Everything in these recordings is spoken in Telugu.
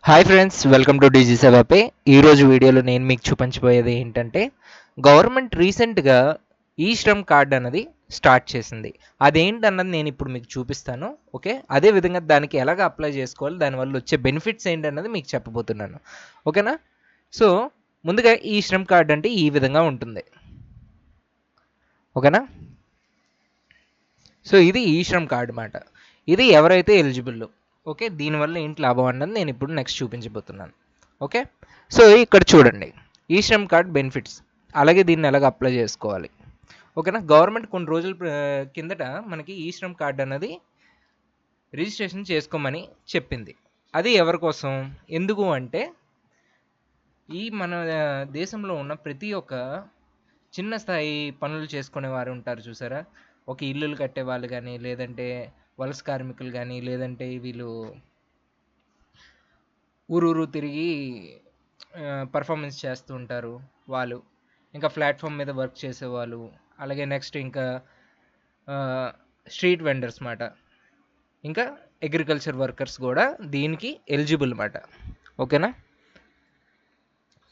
Hi friends, welcome to DG సేవపై. ఈరోజు వీడియోలో నేను మీకు చూపించబోయేది ఏంటంటే, గవర్నమెంట్ రీసెంట్గా ఈ శ్రమ్ కార్డ్ అన్నది స్టార్ట్ చేసింది. అదేంటన్నది నేను ఇప్పుడు మీకు చూపిస్తాను. ఓకే, అదే విధంగా దానికి ఎలాగ అప్లై చేసుకోవాలి, దానివల్ల వచ్చే బెనిఫిట్స్ ఏంటన్నది మీకు చెప్పబోతున్నాను. ఓకేనా? సో ముందుగా ఈ శ్రమ్ కార్డ్ అంటే ఈ విధంగా ఉంటుంది. ఓకేనా? సో ఇది ఈ శ్రమ్ కార్డ్ మాట. ఇది ఎవరైతే ఎలిజిబుల్. ఓకే, దీనివల్ల ఏంటి లాభం అన్నది నేను ఇప్పుడు నెక్స్ట్ చూపించబోతున్నాను. ఓకే, సో ఇక్కడ చూడండి, ఈ శ్రమ్ కార్డ్ బెనిఫిట్స్, అలాగే దీన్ని ఎలాగ అప్లై చేసుకోవాలి. ఓకేనా? గవర్నమెంట్ కొన్ని రోజుల కిందట మనకి ఈ శ్రమ్ కార్డ్ అన్నది రిజిస్ట్రేషన్ చేసుకోమని చెప్పింది. అది ఎవరి కోసం, ఎందుకు అంటే ఈ మన దేశంలో ఉన్న ప్రతి ఒక్క చిన్న స్థాయి పనులు చేసుకునే వారు ఉంటారు చూసారా. ఒక ఇల్లులు కట్టే వాళ్ళు కానీ, లేదంటే వలస కార్మికులు కానీ, లేదంటే వీళ్ళు ఊరూరు తిరిగి పర్ఫార్మెన్స్ చేస్తూ ఉంటారు వాళ్ళు, ఇంకా ప్లాట్ఫామ్ మీద వర్క్ చేసేవాళ్ళు, అలాగే నెక్స్ట్ ఇంకా స్ట్రీట్ వెండర్స్ మాట, ఇంకా అగ్రికల్చర్ వర్కర్స్ కూడా దీనికి ఎలిజిబుల్ మాట. ఓకేనా?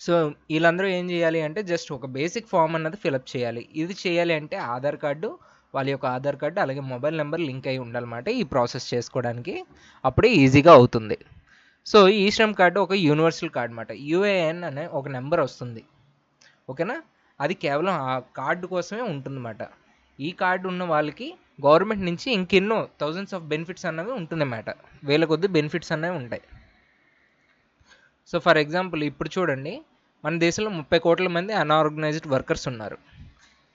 సో వీళ్ళందరూ ఏం చేయాలి అంటే జస్ట్ ఒక బేసిక్ ఫామ్ అన్నది ఫిలప్ చేయాలి. ఇది చేయాలి అంటే ఆధార్ కార్డు, వాళ్ళ యొక్క ఆధార్ కార్డు అలాగే మొబైల్ నెంబర్ లింక్ అయి ఉండాలన్నమాట ఈ ప్రాసెస్ చేసుకోవడానికి. అప్పుడే ఈజీగా అవుతుంది. సో ఈ శ్రమ్ కార్డు ఒక యూనివర్సల్ కార్డ్ అనమాట. యూఏఎన్ అనే ఒక నెంబర్ వస్తుంది. ఓకేనా? అది కేవలం ఆ కార్డు కోసమే ఉంటుందన్నమాట. ఈ కార్డు ఉన్న వాళ్ళకి గవర్నమెంట్ నుంచి ఇంకెన్నో థౌజండ్స్ ఆఫ్ బెనిఫిట్స్ అన్నవి ఉంటుందన్నమాట. వేల కొద్ది బెనిఫిట్స్ అనేవి ఉంటాయి. సో ఫర్ ఎగ్జాంపుల్ ఇప్పుడు చూడండి, మన దేశంలో 30 కోట్ల మంది అన్ఆర్గనైజ్డ్ వర్కర్స్ ఉన్నారు.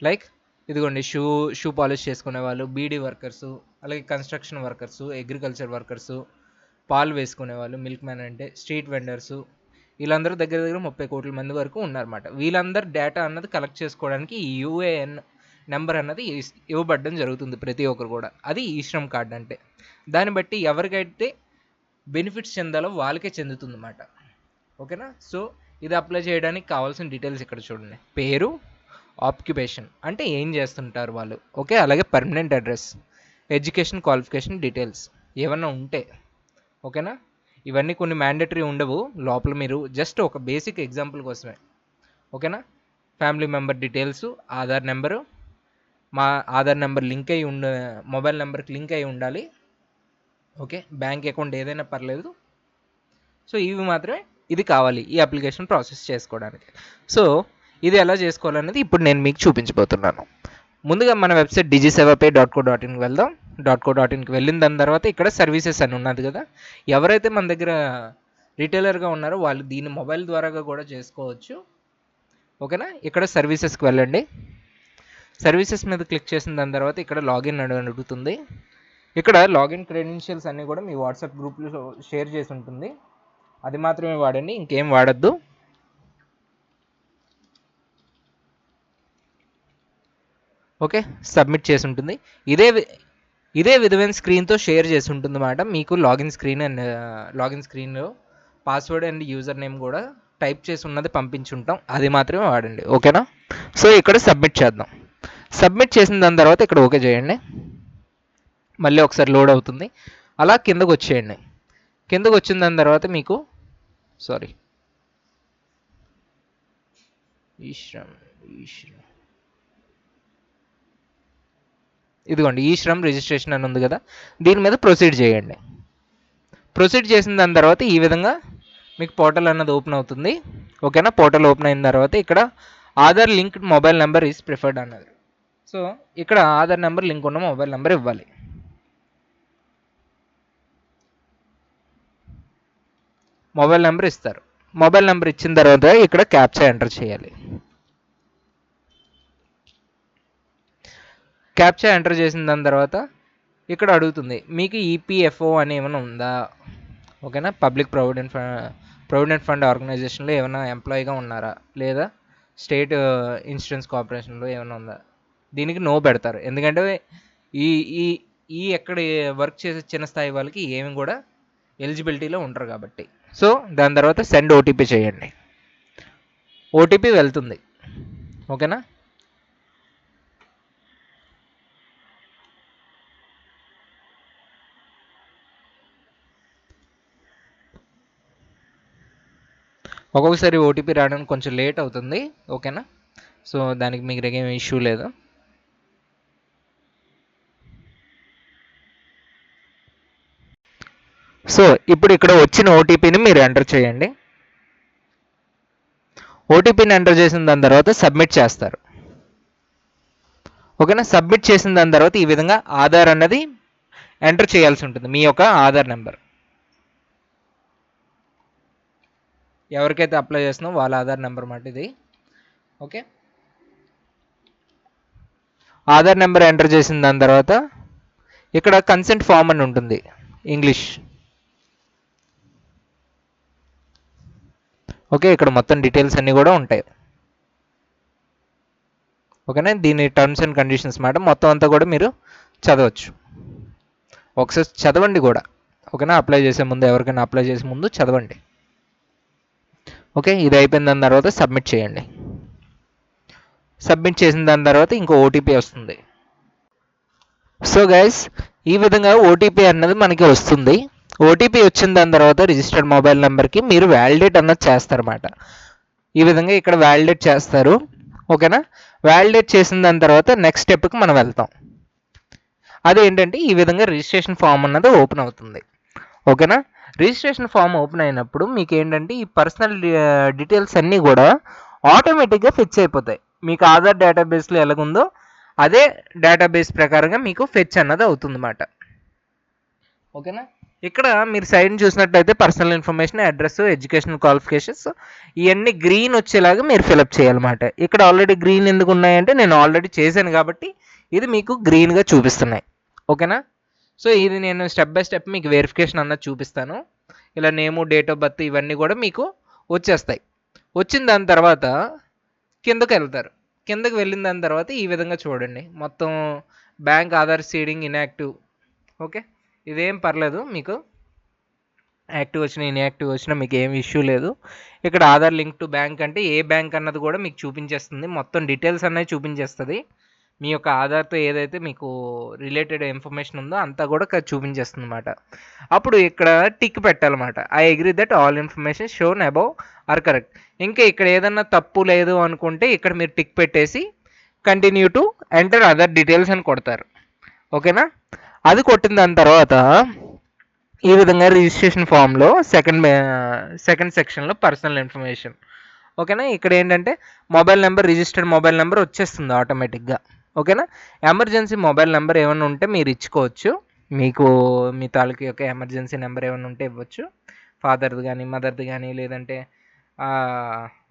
లైక్ ఇదిగోండి, షూ పాలిష్ చేసుకునే వాళ్ళు, బీడీ వర్కర్సు, అలాగే కన్స్ట్రక్షన్ వర్కర్సు, అగ్రికల్చర్ వర్కర్సు, పాలు వేసుకునే వాళ్ళు, మిల్క్ మ్యాన్ అంటే, స్ట్రీట్ వెండర్సు, వీళ్ళందరూ దగ్గర దగ్గర 30 కోట్ల మంది వరకు ఉన్నారన్నమాట. వీళ్ళందరూ డేటా అన్నది కలెక్ట్ చేసుకోవడానికి ఈ యూఏఎన్ నెంబర్ అన్నది ఇవ్వబడడం జరుగుతుంది ప్రతి ఒక్కరు కూడా. అది ఈ శ్రమ్ కార్డ్ అంటే. దాన్ని బట్టి ఎవరికైతే బెనిఫిట్స్ చెందాలో వాళ్ళకే చెందుతుంది అన్నమాట. ఓకేనా? సో ఇది అప్లై చేయడానికి కావాల్సిన డీటెయిల్స్ ఇక్కడ చూడండి. పేరు, ఆక్యుపేషన్ అంటే ఏం చేస్తుంటారు వాళ్ళు, ఓకే, అలాగే permanent address, education qualification details ఏమన్నా ఉంటే. ఓకేనా? ఇవన్నీ కొన్ని మ్యాండేటరీ ఉండవు లోపల, మీరు జస్ట్ ఒక బేసిక్ ఎగ్జాంపుల్ కోసమే. ఓకేనా? Family member details, Aadhaar number, మా ఆధార్ నెంబర్ లింక్ అయి మొబైల్ నెంబర్కి లింక్ అయి ఉండాలి. ఓకే, బ్యాంక్ అకౌంట్ ఏదైనా పర్లేదు. సో ఇవి మాత్రమే ఇది కావాలి ఈ అప్లికేషన్ ప్రాసెస్ చేసుకోవడానికి. సో ఇది ఎలా చేసుకోవాలనేది ఇప్పుడు నేను మీకు చూపించబోతున్నాను. ముందుగా మన వెబ్సైట్ digisevaPay.co.inకి వెళ్దాం. .co.inకి వెళ్ళిన దాని తర్వాత ఇక్కడ సర్వీసెస్ అని ఉన్నది కదా. ఎవరైతే మన దగ్గర రిటైలర్గా ఉన్నారో వాళ్ళు దీన్ని మొబైల్ ద్వారాగా కూడా చేసుకోవచ్చు. ఓకేనా? ఇక్కడ సర్వీసెస్కి వెళ్ళండి. సర్వీసెస్ మీద క్లిక్ చేసిన దాని తర్వాత ఇక్కడ లాగిన్ అని అడుగుతుంది. ఇక్కడ లాగిన్ క్రెడెన్షియల్స్ అన్నీ కూడా మీ వాట్సాప్ గ్రూప్లో షేర్ చేసి ఉంటుంది. అది మాత్రమే వాడండి, ఇంకేం వాడద్దు. ఓకే, సబ్మిట్ చేసి ఉంటుంది. ఇదే విధమైన స్క్రీన్తో షేర్ చేసి ఉంటుంది అన్నమాట. మీకు లాగిన్ స్క్రీన్లో పాస్వర్డ్ అండ్ యూజర్ నేమ్ కూడా టైప్ చేసి ఉన్నది పంపించుంటాం, అది మాత్రమే వాడండి. ఓకేనా? సో ఇక్కడ సబ్మిట్ చేద్దాం. సబ్మిట్ చేసిన దాని తర్వాత ఇక్కడ ఓకే చేయండి. మళ్ళీ ఒకసారి లోడ్ అవుతుంది. అలా కిందకు వచ్చేయండి. కిందకు వచ్చిన దాని తర్వాత మీకు ఈశ్రమ్ ఇదిగోండి, ఈ శ్రమ్ రిజిస్ట్రేషన్ అని ఉంది కదా, దీని మీద ప్రొసీడ్ చేయండి. ప్రొసీడ్ చేసిన దాని తర్వాత ఈ విధంగా మీకు పోర్టల్ అన్నది ఓపెన్ అవుతుంది. ఓకేనా? పోర్టల్ ఓపెన్ అయిన తర్వాత ఇక్కడ Aadhaar link mobile number is preferred అన్నది. సో ఇక్కడ ఆధార్ నెంబర్ లింక్ ఉన్న మొబైల్ నెంబర్ ఇవ్వాలి. మొబైల్ నెంబర్ ఇస్తారు. మొబైల్ నెంబర్ ఇచ్చిన తర్వాత ఇక్కడ క్యాప్చా ఎంటర్ చేయాలి. క్యాప్చా ఎంటర్ చేసిన దాని తర్వాత ఇక్కడ అడుగుతుంది మీకు ఈపీఎఫ్ఓ అని ఏమైనా ఉందా. ఓకేనా? పబ్లిక్ ప్రావిడెంట్ ఫండ్ ఆర్గనైజేషన్లో ఏమైనా ఎంప్లాయీగా ఉన్నారా, లేదా స్టేట్ ఇన్సూరెన్స్ కార్పొరేషన్లో ఏమైనా ఉందా. దీనికి నో పెడతారు, ఎందుకంటే ఈ ఈ ఈ ఎక్కడ వర్క్ చేసే చిన్న స్థాయి వాళ్ళకి ఏమి కూడా ఎలిజిబిలిటీలో ఉంటారు కాబట్టి. సో దాని తర్వాత సెండ్ ఓటీపీ చేయండి. ఓటీపీ వెళ్తుంది. ఓకేనా? ఒక్కొక్కసారి ఓటీపీ రావడానికి కొంచెం లేట్ అవుతుంది. ఓకేనా? సో దానికి మీకు ఏం ఇష్యూ లేదు. సో ఇప్పుడు ఇక్కడ వచ్చిన ఓటీపీని మీరు ఎంటర్ చేయండి. ఓటీపీని ఎంటర్ చేసిన దాని తర్వాత సబ్మిట్ చేస్తారు. ఓకేనా? సబ్మిట్ చేసిన దాని తర్వాత ఈ విధంగా ఆధార్ అన్నది ఎంటర్ చేయాల్సి ఉంటుంది, మీ యొక్క ఆధార్ నెంబర్. ఎవరికైతే అప్లై చేస్తున్నారో వాళ్ళ ఆధార్ నెంబర్ మాట ఇది. ఓకే, ఆధార్ నెంబర్ ఎంటర్ చేసిన దాని తర్వాత ఇక్కడ కన్సెంట్ ఫామ్ అని ఉంటుంది ఇంగ్లీష్. ఓకే, ఇక్కడ మొత్తం డీటెయిల్స్ అన్నీ కూడా ఉంటాయి. ఓకేనా? దీని టర్మ్స్ అండ్ కండిషన్స్ మాట మొత్తం అంతా కూడా మీరు చదవచ్చు. ఒకసారి చదవండి కూడా. ఓకేనా? అప్లై చేసే ముందు, ఎవరికైనా అప్లై చేసే ముందు చదవండి. ఓకే, ఇది అయిపోయిన దాని తర్వాత సబ్మిట్ చేయండి. సబ్మిట్ చేసిన దాని తర్వాత ఇంకో ఓటీపీ వస్తుంది. సో గైస్, ఈ విధంగా ఓటీపీ అన్నది మనకి వస్తుంది. ఓటీపీ వచ్చిన దాని తర్వాత రిజిస్టర్డ్ మొబైల్ నెంబర్కి మీరు వ్యాలిడేట్ అన్నది చేస్తారన్నమాట. ఈ విధంగా ఇక్కడ వ్యాలిడేట్ చేస్తారు. ఓకేనా? వ్యాలిడేట్ చేసిన దాని తర్వాత నెక్స్ట్ స్టెప్కి మనం వెళ్తాం. అదేంటంటే ఈ విధంగా రిజిస్ట్రేషన్ ఫామ్ అన్నది ఓపెన్ అవుతుంది. ఓకేనా? రిజిస్ట్రేషన్ ఫామ్ ఓపెన్ అయినప్పుడు మీకు ఏంటంటే ఈ పర్సనల్ డీటెయిల్స్ అన్నీ కూడా ఆటోమేటిక్గా ఫిక్స్ అయిపోతాయి. మీకు ఆధార్ డేటాబేస్లో ఎలాగుందో అదే డేటాబేస్ ప్రకారంగా మీకు ఫెచ్ అన్నది అవుతుంది అన్నమాట. ఓకేనా? ఇక్కడ మీరు సైడ్ చూసినట్లయితే personal information, address, educational qualifications ఇవన్నీ గ్రీన్ వచ్చేలాగా మీరు ఫిలప్ చేయాలన్నమాట. ఇక్కడ ఆల్రెడీ గ్రీన్ ఎందుకు ఉన్నాయంటే నేను ఆల్రెడీ చేశాను కాబట్టి ఇది మీకు గ్రీన్గా చూపిస్తున్నాయి. ఓకేనా? సో ఇది నేను స్టెప్ బై స్టెప్ మీకు వెరిఫికేషన్ అన్నది చూపిస్తాను. ఇలా నేము, డేట్ ఆఫ్ బర్త్ ఇవన్నీ కూడా మీకు వచ్చేస్తాయి. వచ్చిన దాని తర్వాత కిందకు వెళ్తారు. కిందకి వెళ్ళిన దాని తర్వాత ఈ విధంగా చూడండి, మొత్తం bank Aadhaar seeding inactive. Okay, ఇదేం పర్లేదు, మీకు యాక్టివ్ వచ్చినా ఇన్యాక్టివ్ వచ్చినా మీకు ఏం ఇష్యూ లేదు. ఇక్కడ ఆధార్ లింక్ టు బ్యాంక్ అంటే ఏ బ్యాంక్ అన్నది కూడా మీకు చూపించేస్తుంది, మొత్తం డీటెయిల్స్ అన్నది చూపించేస్తుంది. మీ యొక్క ఆధార్తో ఏదైతే మీకు రిలేటెడ్ ఇన్ఫర్మేషన్ ఉందో అంతా కూడా చూపించేస్తుంది అన్నమాట. అప్పుడు ఇక్కడ టిక్ పెట్టాలన్నమాట. I agree that all information shown above are correct. ఇంకా ఇక్కడ ఏదన్నా తప్పు లేదు అనుకుంటే ఇక్కడ మీరు టిక్ పెట్టేసి continue to enter other details అని కొడతారు. ఓకేనా? అది కొట్టిన దాని తర్వాత ఈ విధంగా రిజిస్ట్రేషన్ ఫామ్లో సెకండ్ సెక్షన్లో పర్సనల్ ఇన్ఫర్మేషన్. ఓకేనా? ఇక్కడ ఏంటంటే mobile number, registered mobile number వచ్చేస్తుంది ఆటోమేటిక్గా. ఓకేనా? ఎమర్జెన్సీ మొబైల్ నెంబర్ ఏమైనా ఉంటే మీరు ఇచ్చుకోవచ్చు. మీకు మీ తాలూకు యొక్క ఎమర్జెన్సీ నెంబర్ ఏమైనా ఉంటే ఇవ్వచ్చు. ఫాదర్ది కానీ, మదర్ది కానీ, లేదంటే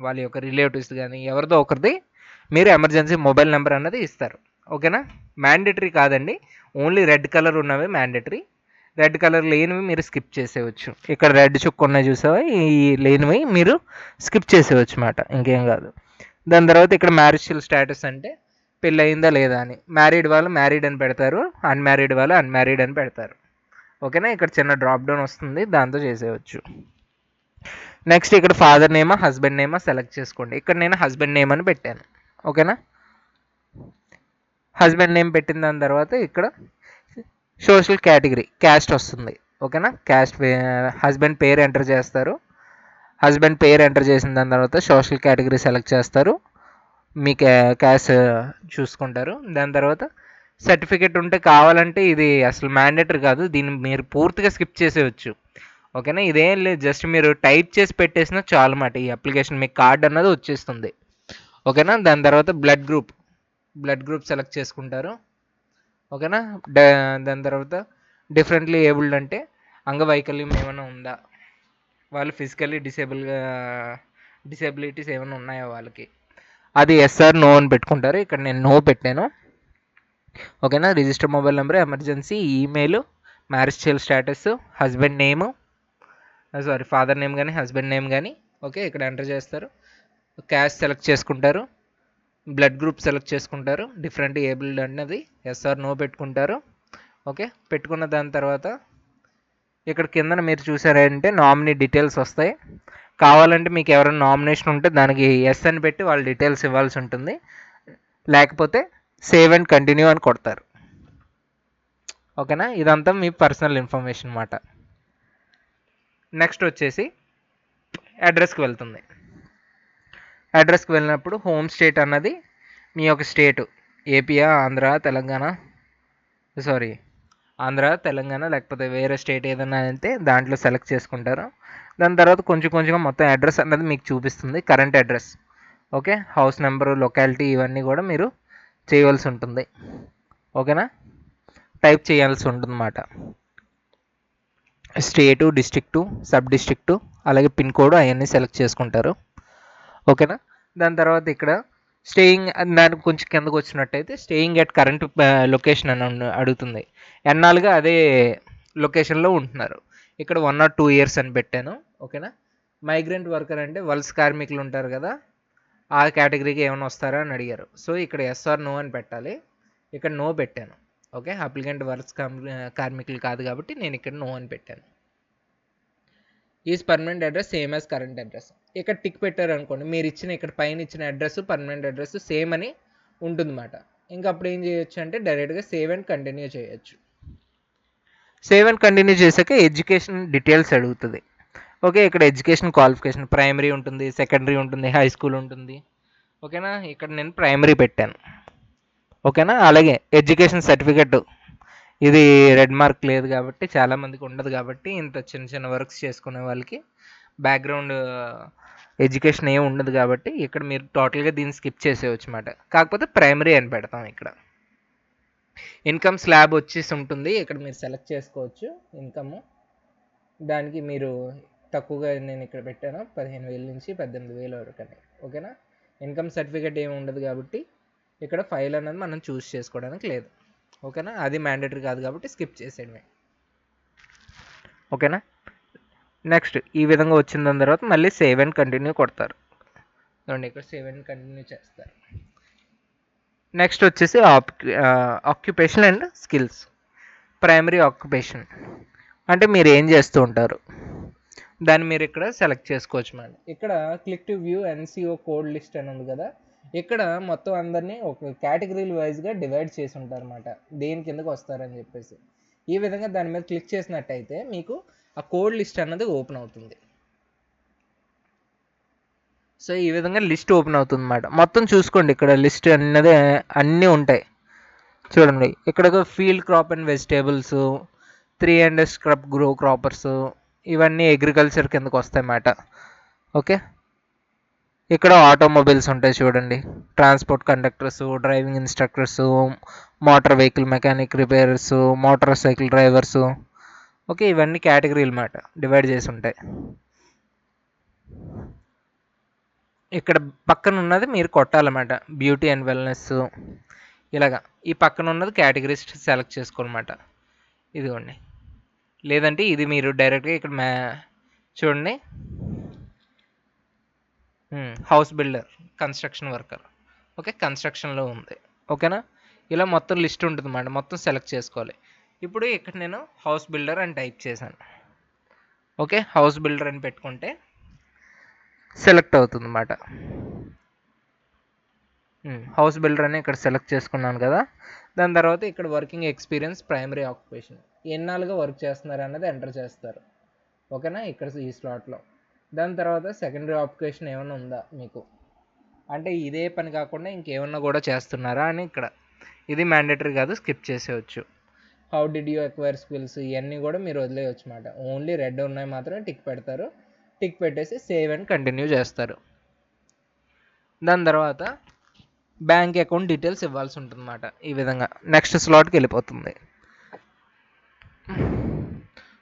వాళ్ళ యొక్క రిలేటివ్స్ కానీ ఎవరిదో ఒకరిది మీరు ఎమర్జెన్సీ మొబైల్ నెంబర్ అన్నది ఇస్తారు. ఓకేనా? మ్యాండేటరీ కాదండి, ఓన్లీ రెడ్ కలర్ ఉన్నవి మ్యాండేటరీ. రెడ్ కలర్ లేనివి మీరు స్కిప్ చేసేయచ్చు. ఇక్కడ రెడ్ చుక్క ఉన్నాయి చూసావా, ఈ లేనివి మీరు స్కిప్ చేసేయచ్చు అన్నమాట, ఇంకేం కాదు. దాని తర్వాత ఇక్కడ మ్యారిటల్ స్టేటస్ అంటే పెళ్ళి అయిందా లేదా అని. మ్యారీడ్ వాళ్ళు మ్యారీడ్ అని పెడతారు, అన్మ్యారీడ్ వాళ్ళు అన్మ్యారీడ్ అని పెడతారు. ఓకేనా? ఇక్కడ చిన్న డ్రాప్ డౌన్ వస్తుంది, దాంతో చేసేయచ్చు. నెక్స్ట్ ఇక్కడ ఫాదర్ నేమా హస్బెండ్ నేమా సెలెక్ట్ చేసుకోండి. ఇక్కడ నేను హస్బెండ్ నేమ్ అని పెట్టాను. ఓకేనా? హస్బెండ్ నేమ్ పెట్టిన దాని తర్వాత ఇక్కడ సోషల్ కేటగిరీ క్యాస్ట్ వస్తుంది. ఓకేనా? క్యాస్ట్ హస్బెండ్ పేరు ఎంటర్ చేస్తారు. హస్బెండ్ పేరు ఎంటర్ చేసిన దాని తర్వాత సోషల్ కేటగిరీ సెలెక్ట్ చేస్తారు, మీ క్యాస్ట్ చూసుకుంటారు. దాని తర్వాత సర్టిఫికెట్ ఉంటే కావాలంటే ఇది అసలు మ్యాండేటరీ కాదు, దీన్ని మీరు పూర్తిగా స్కిప్ చేసేయచ్చు. ఓకేనా? ఇదేం లేదు, జస్ట్ మీరు టైప్ చేసి పెట్టేసినా చాలు అన్నమాట. ఈ అప్లికేషన్ మీకు కార్డ్ అన్నది వచ్చేస్తుంది. ఓకేనా? దాని తర్వాత బ్లడ్ గ్రూప్ సెలెక్ట్ చేసుకుంటారు. ఓకేనా? దాని తర్వాత డిఫరెంట్లీ ఏబుల్డ్ అంటే అంగవైకల్యం ఏమైనా ఉందా, వాళ్ళు ఫిజికల్లీ డిసేబిలిటీస్ ఏమైనా ఉన్నాయా వాళ్ళకి, అది ఎస్ఆర్ నో అని పెట్టుకుంటారు. ఇక్కడ నేను నో పెట్టాను. ఓకేనా? Register mobile number, emergency, email, marital status, husband name, father name కానీ హస్బెండ్ నేమ్ కానీ. ఓకే, ఇక్కడ ఎంటర్ చేస్తారు. క్యాస్ట్ సెలెక్ట్ చేసుకుంటారు, బ్లడ్ గ్రూప్ సెలెక్ట్ చేసుకుంటారు, డిఫరెంట్ ఏబుల్డ్ అన్నది ఎస్ఆర్ నో పెట్టుకుంటారు. ఓకే, పెట్టుకున్న దాని తర్వాత ఇక్కడ కింద మీరు చూసారంటే నామినీ డీటెయిల్స్ వస్తాయి. కావాలంటే మీకు ఎవరైనా నామినేషన్ ఉంటే దానికి ఎస్ అని పెట్టి వాళ్ళ డీటెయిల్స్ ఇవ్వాల్సి ఉంటుంది, లేకపోతే సేవ్ అండ్ కంటిన్యూ అని కొడతారు. ఓకేనా? ఇదంతా మీ పర్సనల్ ఇన్ఫర్మేషన్ అన్నమాట. నెక్స్ట్ వచ్చేసి అడ్రస్కి వెళ్తుంది. అడ్రస్కి వెళ్ళినప్పుడు హోమ్ స్టేట్ అన్నది మీ యొక్క స్టేటు ఏపీయా, ఆంధ్ర, తెలంగాణ, సారీ ఆంధ్ర, తెలంగాణ లేకపోతే వేరే స్టేట్ ఏదైనా అయితే దాంట్లో సెలెక్ట్ చేసుకుంటారు. దాని తర్వాత కొంచెం కొంచెంగా మొత్తం అడ్రస్ అన్నది మీకు చూపిస్తుంది, current address. Okay, house number, locality ఇవన్నీ కూడా మీరు చేయవలసి ఉంటుంది. ఓకేనా, టైప్ చేయాల్సి ఉంటుంది అన్నమాట. స్టేటు, డిస్ట్రిక్టు, సబ్ డిస్ట్రిక్టు, అలాగే పిన్ కోడ్ అవన్నీ సెలెక్ట్ చేసుకుంటారు. ఓకేనా, దాని తర్వాత ఇక్కడ స్టేయింగ్ దానికి కొంచెం కిందకు వచ్చినట్టయితే స్టేయింగ్ ఎట్ కరెంట్ లొకేషన్ అని అడుగుతుంది. ఎన్నాళ్ళుగా అదే లొకేషన్లో ఉంటున్నారు. ఇక్కడ 1 or 2 years అని పెట్టాను. ఓకేనా, మైగ్రెంట్ వర్కర్ అంటే వలస కార్మికులు ఉంటారు కదా, ఆ కేటగిరీకి ఏమైనా వస్తారా అని అడిగారు. సో ఇక్కడ ఎస్ ఆర్ నో అని పెట్టాలి. ఇక్కడ నో పెట్టాను. ఓకే, అప్లికెంట్ వలస కార్మికులు కాదు కాబట్టి నేను ఇక్కడ నో అని పెట్టాను. Is permanent address same as current address. ఇక్కడ టిక్ పెట్టారు అనుకోండి, మీరు ఇచ్చిన ఇక్కడ పైన ఇచ్చిన అడ్రస్ పర్మనెంట్ అడ్రస్ సేమ్ అని ఉంటుందన్నమాట. ఇంకా అప్పుడు ఏం చేయొచ్చు అంటే డైరెక్ట్గా సేవ్ అండ్ కంటిన్యూ చేయొచ్చు. సేవ్ అండ్ కంటిన్యూ చేశాక ఎడ్యుకేషన్ డీటెయిల్స్ అడుగుతుంది. ఓకే, ఇక్కడ ఎడ్యుకేషన్ క్వాలిఫికేషన్ ప్రైమరీ ఉంటుంది, సెకండరీ ఉంటుంది, హై స్కూల్ ఉంటుంది. ఓకేనా, ఇక్కడ నేను ప్రైమరీ పెట్టాను. ఓకేనా, అలాగే ఎడ్యుకేషన్ సర్టిఫికెట్ ఇది రెడ్ మార్క్ లేదు కాబట్టి చాలామందికి ఉండదు కాబట్టి ఇంత చిన్న చిన్న వర్క్స్ చేసుకునే వాళ్ళకి బ్యాక్గ్రౌండ్ ఎడ్యుకేషన్ ఏమి ఉండదు కాబట్టి ఇక్కడ మీరు టోటల్గా దీన్ని స్కిప్ చేసేవచ్చు అన్నమాట. కాకపోతే ప్రైమరీ అని పెడతాం. ఇక్కడ ఇన్కమ్ స్లాబ్ వచ్చేసి ఉంటుంది, ఇక్కడ మీరు సెలెక్ట్ చేసుకోవచ్చు ఇన్కమ్. దానికి మీరు తక్కువగా నేను ఇక్కడ పెట్టాను 15,000 నుంచి 18,000 వరకు అని. ఓకేనా, ఇన్కమ్ సర్టిఫికేట్ ఏమి ఉండదు కాబట్టి ఇక్కడ ఫైల్ అనేది మనం చూస్ చేసుకోవడానికి లేదు. ఓకేనా, అది మ్యాండేటరీ కాదు కాబట్టి స్కిప్ చేసేయడమే. ఓకేనా, నెక్స్ట్ ఈ విధంగా వచ్చిన దాని తర్వాత మళ్ళీ సేవ్ అండ్ కంటిన్యూ కొడతారు. చూడండి ఇక్కడ సేవ్ అండ్ కంటిన్యూ చేస్తారు. నెక్స్ట్ వచ్చేసి occupation and skills. Primary occupation అంటే మీరు ఏం చేస్తూ ఉంటారు దాన్ని మీరు ఇక్కడ సెలెక్ట్ చేసుకోవచ్చు మేడం. ఇక్కడ click to view NCO code list అని ఉంది కదా, ఇక్కడ మొత్తం అందరినీ ఒక కేటగిరీల వైజ్గా డివైడ్ చేసి ఉంటారు అన్నమాట, దేని కిందకు వస్తారని చెప్పేసి. ఈ విధంగా దాని మీద క్లిక్ చేసినట్టయితే మీకు ఆ కోడ్ లిస్ట్ అన్నది ఓపెన్ అవుతుంది. సో ఈ విధంగా లిస్ట్ ఓపెన్ అవుతుంది అన్నమాట. మొత్తం చూసుకోండి, ఇక్కడ లిస్ట్ అన్నది అన్నీ ఉంటాయి. చూడండి ఇక్కడ field crop and vegetables, 3 scrub grow croppers, ఇవన్నీ అగ్రికల్చర్ కిందకు వస్తాయి అన్నమాట. ఓకే, ఇక్కడ ఆటోమొబైల్స్ ఉంటాయి చూడండి, transport conductors, driving instructors, motor vehicle mechanic, repairers, motor cycle drivers. Okay, ఇవన్నీ కేటగిరీలు అన్నమాట, డివైడ్ చేసి ఉంటాయి. ఇక్కడ పక్కన ఉన్నది మీరు కొట్టాలన్నమాట, బ్యూటీ అండ్ వెల్నెస్. ఇలాగా ఈ పక్కన ఉన్నది కేటగిరీస్ సెలెక్ట్ చేసుకోవాలన్నమాట. ఇదిగోండి, లేదంటే ఇది మీరు డైరెక్ట్గా ఇక్కడ చూడండి, house builder, construction worker. Okay, కన్స్ట్రక్షన్లో ఉంది. ఓకేనా, ఇలా మొత్తం లిస్ట్ ఉంటుంది అన్నమాట, మొత్తం సెలెక్ట్ చేసుకోవాలి. ఇప్పుడు ఇక్కడ నేను హౌస్ బిల్డర్ అని టైప్ చేశాను. ఓకే, హౌస్ బిల్డర్ అని పెట్టుకుంటే సెలెక్ట్ అవుతుంది అన్నమాట. హౌస్ బిల్డర్ అని ఇక్కడ సెలెక్ట్ చేసుకున్నాను కదా. దాని తర్వాత ఇక్కడ వర్కింగ్ ఎక్స్పీరియన్స్, ప్రైమరీ ఆక్యుపేషన్, ఎన్నాళ్ళుగా వర్క్ చేస్తున్నారు అన్నది ఎంటర్ చేస్తారు. ఓకేనా, ఇక్కడ ఈ స్లాట్లో. దాని తర్వాత సెకండరీ ఆక్యుపేషన్ ఏమైనా ఉందా మీకు, అంటే ఇదే పని కాకుండా ఇంకేమన్నా కూడా చేస్తున్నారా అని ఇక్కడ. ఇది మ్యాండేటరీ కాదు, స్కిప్ చేసేయచ్చు. How did you acquire skills, ఇవన్నీ కూడా మీరు వదిలేయచ్చు అన్నమాట. ఓన్లీ రెడ్ ఉన్నాయి మాత్రమే టిక్ పెడతారు. టిక్ పెట్టేసి సేవ్ అండ్ కంటిన్యూ చేస్తారు. దాని తర్వాత బ్యాంక్ అకౌంట్ డీటెయిల్స్ ఇవ్వాల్సి ఉంటుంది అన్నమాట. ఈ విధంగా నెక్స్ట్ స్లాట్కి వెళ్ళిపోతుంది.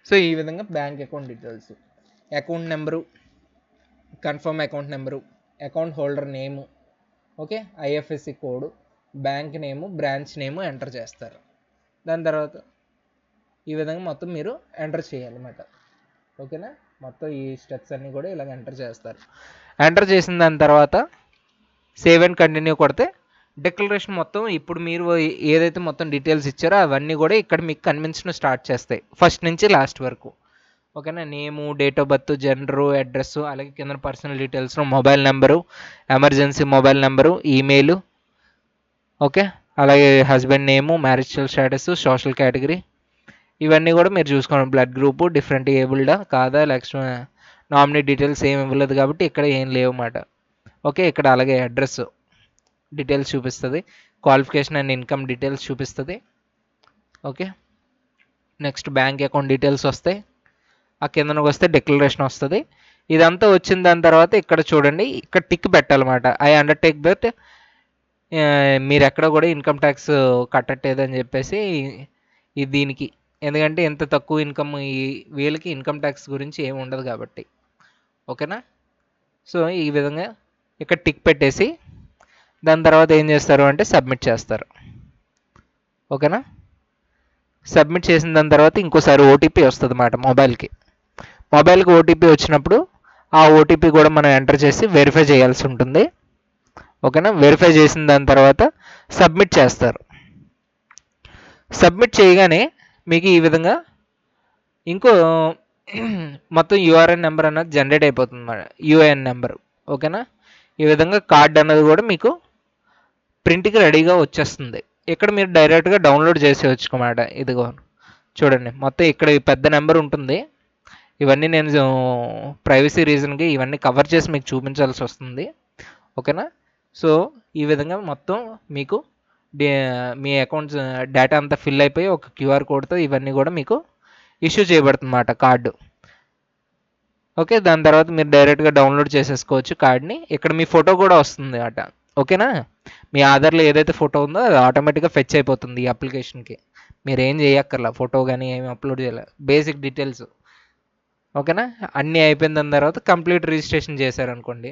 సో ఈ విధంగా bank account details, account number, confirm account number, account holder నేము, ఓకే, ఐఎఫ్ఎస్సి కోడ్, బ్యాంక్ నేము, బ్రాంచ్ నేము ఎంటర్ చేస్తారు. దాని తర్వాత ఈ విధంగా మొత్తం మీరు ఎంటర్ చేయాలన్నమాట. ఓకేనా, మొత్తం ఈ స్టెప్స్ అన్నీ కూడా ఇలాగ ఎంటర్ చేస్తారు. ఎంటర్ చేసిన దాని తర్వాత సేవ్ అండ్ కంటిన్యూ కొడితే డిక్లరేషన్ మొత్తం ఇప్పుడు మీరు ఏదైతే మొత్తం డీటెయిల్స్ ఇచ్చారో అవన్నీ కూడా ఇక్కడ మీకు కన్విన్షన్ స్టార్ట్ చేస్తాయి, ఫస్ట్ నుంచి లాస్ట్ వరకు. ఓకేనా, name, date of birth, gender, address, అలాగే కింద personal details, mobile number, emergency mobile number, email. Okay, అలాగే husband name, marital status, social category, ఇవన్నీ కూడా మీరు చూసుకోండి. బ్లడ్ గ్రూపు, డిఫరెంట్ ఏబుల్డా కాదా, లేకపోతే నామినీ డీటెయిల్స్ ఏమి ఇవ్వలేదు కాబట్టి ఇక్కడ ఏం లేవు అన్నమాట. ఓకే, ఇక్కడ అలాగే అడ్రస్ డీటెయిల్స్ చూపిస్తుంది, క్వాలిఫికేషన్ అండ్ ఇన్కమ్ డీటెయిల్స్ చూపిస్తుంది. Okay, next bank account details వస్తాయి. ఆ కిందనకు వస్తే డిక్లరేషన్ వస్తుంది. ఇదంతా వచ్చిన దాని తర్వాత ఇక్కడ చూడండి, ఇక్కడ టిక్ పెట్టాలన్నమాట. ఐ అండర్టేక్ దట్ మీరు ఎక్కడ కూడా ఇన్కమ్ ట్యాక్స్ కట్టట్లేదు అని చెప్పేసి దీనికి, ఎందుకంటే ఎంత తక్కువ ఇన్కమ్ ఈ వీళ్ళకి ఇన్కమ్ ట్యాక్స్ గురించి ఏమి ఉండదు కాబట్టి. ఓకేనా? సో ఈ విధంగా ఇక్కడ టిక్ పెట్టేసి దాని తర్వాత ఏం చేస్తారు అంటే సబ్మిట్ చేస్తారు. ఓకేనా? సబ్మిట్ చేసిన దాని తర్వాత ఇంకోసారి ఓటీపీ వస్తుంది అన్నమాట మొబైల్కి ఓటీపీ వచ్చినప్పుడు ఆ ఓటీపీ కూడా మనం ఎంటర్ చేసి వెరిఫై చేయాల్సి ఉంటుంది. ఓకేనా? వెరిఫై చేసిన దాని తర్వాత సబ్మిట్ చేస్తారు. సబ్మిట్ చేయగానే మీకు ఈ విధంగా ఇంకో మొత్తం యూఆర్ఎన్ నెంబర్ అన్నది జనరేట్ అయిపోతుంది అన్నమాట, యూఏఎన్ నెంబర్. ఓకేనా? ఈ విధంగా కార్డ్ అన్నది కూడా మీకు ప్రింట్కి రెడీగా వచ్చేస్తుంది. ఇక్కడ మీరు డైరెక్ట్గా డౌన్లోడ్ చేసేవచ్చు అన్నమాట. ఇదిగో చూడండి, మొత్తం ఇక్కడ ఈ పెద్ద నెంబర్ ఉంటుంది. ఇవన్నీ నేను ప్రైవసీ రీజన్కి ఇవన్నీ కవర్ చేసి మీకు చూపించాల్సి వస్తుంది. ఓకేనా? సో ఈ విధంగా మొత్తం మీకు మీ అకౌంట్స్ డేటా అంతా ఫిల్ అయిపోయి ఒక క్యూఆర్ కోడ్తో ఇవన్నీ కూడా మీకు ఇష్యూ చేయబడుతుంది అన్నమాట కార్డు. ఓకే, దాని తర్వాత మీరు డైరెక్ట్గా డౌన్లోడ్ చేసేసుకోవచ్చు కార్డ్ని. ఇక్కడ మీ ఫోటో కూడా వస్తుంది అన్నమాట. ఓకేనా? మీ ఆధార్లో ఏదైతే ఫోటో ఉందో అది ఆటోమేటిక్గా ఫెచ్ అయిపోతుంది ఈ అప్లికేషన్కి. మీరు ఏం చేయక్కర్లా, ఫోటో కానీ ఏమి అప్లోడ్ చేయాలి, బేసిక్ డీటెయిల్స్. ఓకేనా? అన్నీ అయిపోయిన దాని తర్వాత కంప్లీట్ రిజిస్ట్రేషన్ చేశారనుకోండి,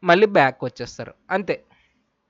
మళ్ళీ బ్యాక్ వచ్చేస్తారు, అంతే.